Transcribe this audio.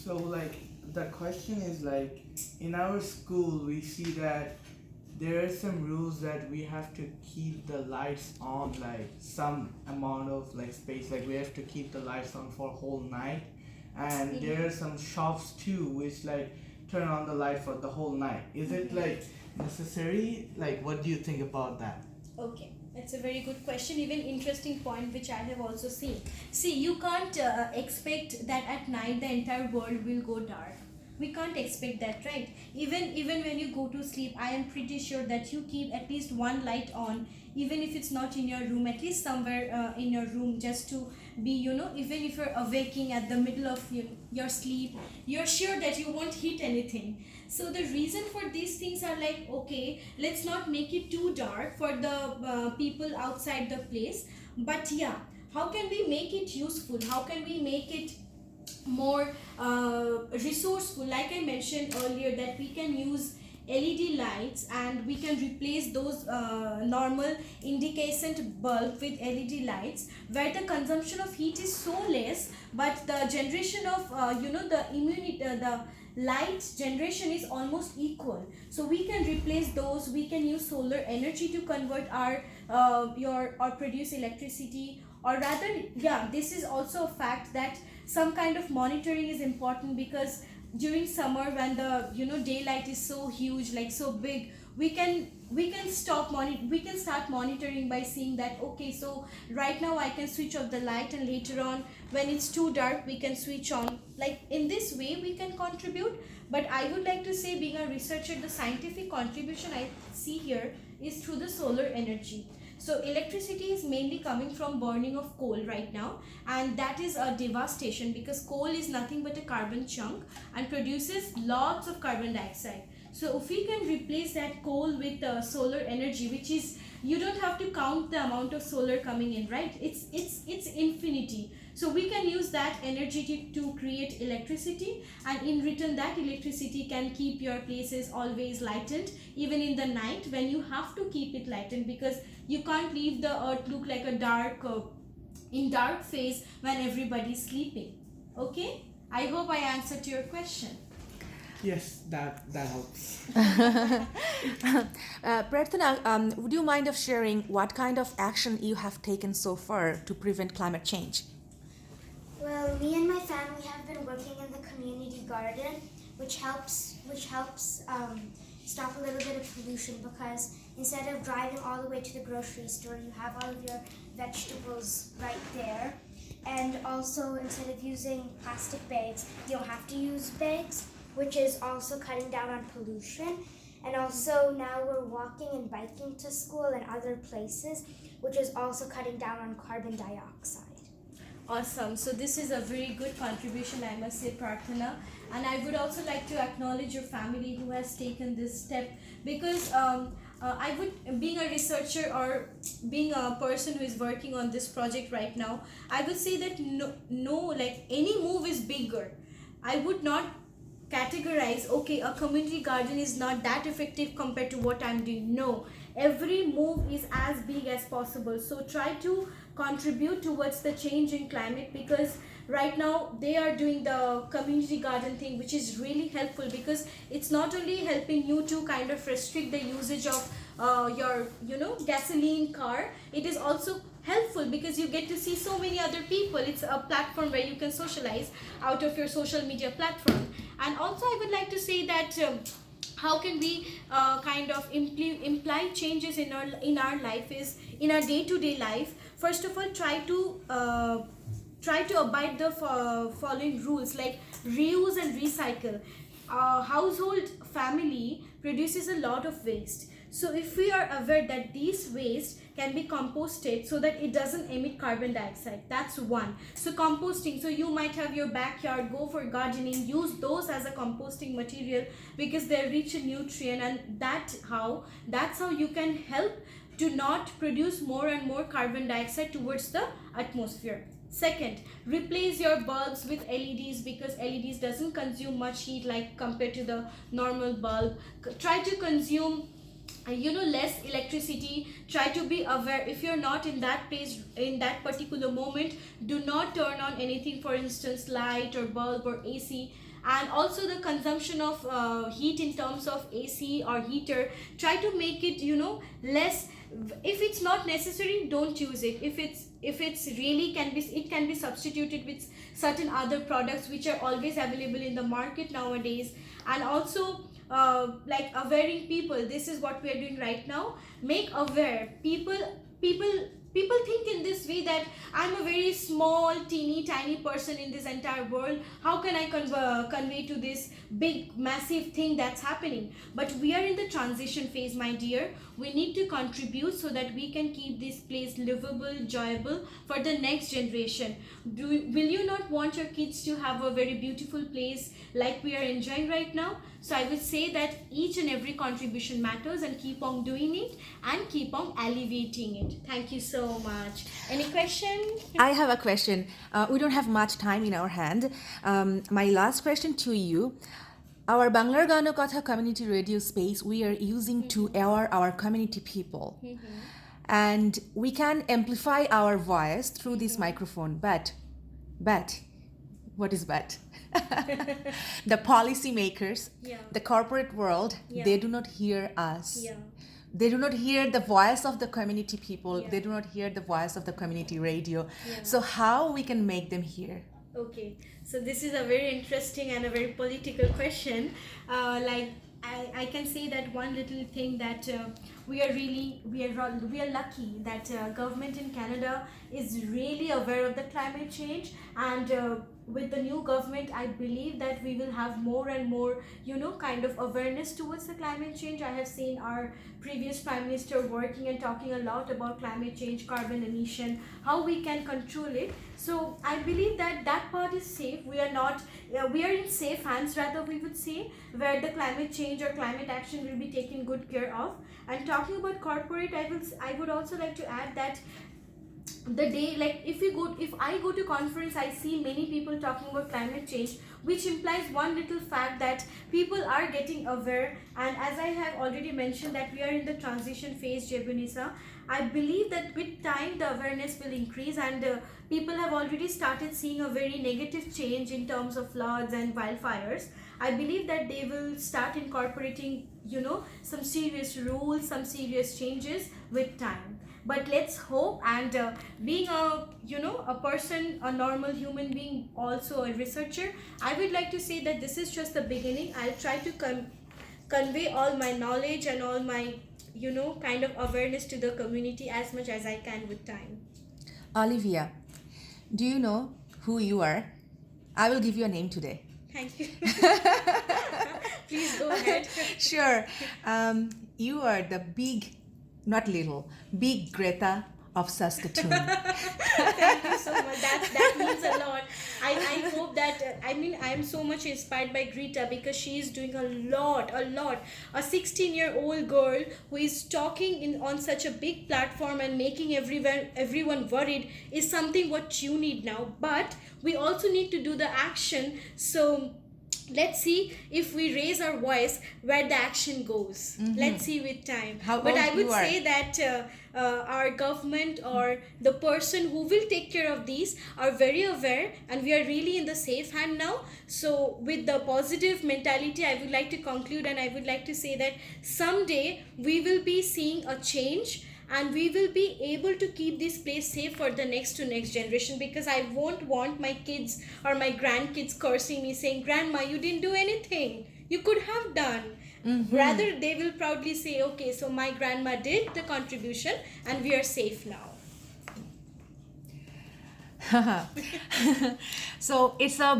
So like the question is like in our school we see that there are some rules that we have to keep the lights on like some amount of like space, like we have to keep the lights on for whole night, and there are some shops too which like turn on the light for the whole night. Is it like necessary? Like what do you think about that? Okay, it's a very good question, even interesting point which I have also seen. See, you can't expect that at night the entire world will go dark. We can't expect that, right? Even when you go to sleep, I am pretty sure that you keep at least one light on, even if it's not in your room, at least somewhere in your room, just to be, even if you're awaking at the middle of your sleep, you're sure that you won't hit anything. So the reason for these things are like, okay, let's not make it too dark for the people outside the place, but yeah, how can we make it useful, how can we make it more resourceful? Like I mentioned earlier, that we can use LED lights and we can replace those normal incandescent bulb with LED lights, where the consumption of heat is so less, but the generation of the immunity, the light generation is almost equal. So we can replace those. We can use solar energy to convert our your or produce electricity, or rather, yeah, this is also a fact that some kind of monitoring is important, because during summer when the daylight is so huge, like so big, we can start monitoring by seeing that, okay, so right now I can switch off the light, and later on when it's too dark we can switch on. Like in this way we can contribute. But I would like to say, being a researcher, the scientific contribution I see here is through the solar energy. So electricity is mainly coming from burning of coal right now, and that is a devastation, because coal is nothing but a carbon chunk and produces lots of carbon dioxide. So if we can replace that coal with solar energy, which is, you don't have to count the amount of solar coming in, right? It's infinity. So we can use that energy to create electricity, and in return that electricity can keep your places always lightened, even in the night when you have to keep it lightened, because you can't leave the earth look like a dark phase when everybody's sleeping. Okay, I hope I answered your question. Yes, that helps. Prarthana, would you mind of sharing what kind of action you have taken so far to prevent climate change? Well, me and my family have been working in the community garden, which helps stop a little bit of pollution, because instead of driving all the way to the grocery store, you have all of your vegetables right there. And also, instead of using plastic bags, you don't have to use bags, which is also cutting down on pollution. And also now we're walking and biking to school and other places, which is also cutting down on carbon dioxide. Awesome. So this is a very good contribution, I must say, Prarthana. And I would also like to acknowledge your family who has taken this step, because I would, being a researcher or being a person who is working on this project right now, I would say that no, like any move is bigger. I would not categorize, okay, a community garden is not that effective compared to what I'm doing. No, every move is as big as possible. So try to contribute towards the change in climate, because right now they are doing the community garden thing, which is really helpful, because it's not only helping you to kind of restrict the usage of your gasoline car, it is also helpful because you get to see so many other people. It's a platform where you can socialize out of your social media platform. And also I would like to say that how can we kind of imply changes in our life is in our day-to-day life. First of all, try to abide the following rules, like reuse and recycle. Household family produces a lot of waste, so if we are aware that these waste can be composted so that it doesn't emit carbon dioxide, that's one. So composting, so you might have your backyard, go for gardening, use those as a composting material, because they're rich in nutrient, and that's how you can help to not produce more and more carbon dioxide towards the atmosphere. Second, replace your bulbs with LEDs, because LEDs doesn't consume much heat like compared to the normal bulb. Try to consume less electricity. Try to be aware, if you're not in that place in that particular moment, do not turn on anything, for instance light or bulb or AC. and also the consumption of heat in terms of AC or heater. Try to make it, less. If it's not necessary, don't use it. If it's really can be, it can be substituted with certain other products which are always available in the market nowadays. And also like awareing people, this is what we are doing right now. Make aware people think in this way that I'm a very small teeny tiny person in this entire world, how can I convey to this big massive thing that's happening. But we are in the transition phase, my dear. We need to contribute so that we can keep this place livable, enjoyable for the next generation. Will you not want your kids to have a very beautiful place like we are enjoying right now? So I would say that each and every contribution matters, and keep on doing it and keep on alleviating it. Thank you so much. Any question? I have a question. We don't have much time in our hand. My last question to you. Our Banglar Gano Katha community radio space, we are using to aware our community people. And we can amplify our voice through this microphone. But, what is but? The policymakers, the corporate world, they do not hear us. They do not hear the voice of the community people. They do not hear the voice of the community radio. So how we can make them hear? Okay, so this is a very interesting and a very political question. I can say that one little thing that we are lucky that government in Canada is really aware of the climate change, and with the new government, I believe that we will have more and more, kind of awareness towards the climate change. I have seen our previous Prime Minister working and talking a lot about climate change, carbon emission, how we can control it. So I believe that that part is safe. We are in safe hands, rather, we would say, where the climate change or climate action will be taken good care of. And talking about corporate, I would also like to add that the day, like if I go to conference, I see many people talking about climate change, which implies one little fact that people are getting aware. And as I have already mentioned that we are in the transition phase, Jebunisa, I believe that with time the awareness will increase, and people have already started seeing a very negative change in terms of floods and wildfires. I believe that they will start incorporating, some serious rules, some serious changes with time. But let's hope, and being a person, a normal human being, also a researcher, I would like to say that this is just the beginning. I'll try to convey all my knowledge and all my, kind of awareness to the community as much as I can with time. Alivia, do you know who you are? I will give you a name today. Thank you. Please go ahead. Sure. You are the big, not little, big Greta of Saskatoon. Thank you so much. That means a lot. I hope that, I am so much inspired by Greta, because she is doing a lot. A 16-year-old girl who is talking on such a big platform and making everyone worried is something what you need now. But we also need to do the action. So let's see if we raise our voice where the action goes. Let's see with time. But I would say that our government or the person who will take care of these are very aware, and we are really in the safe hand now. So with the positive mentality, I would like to conclude, and I would like to say that someday we will be seeing a change, and we will be able to keep this place safe for the next generation, because I won't want my kids or my grandkids cursing me saying, "Grandma, you didn't do anything. You could have done." Rather, they will proudly say, "Okay, so my grandma did the contribution and we are safe now." So it's a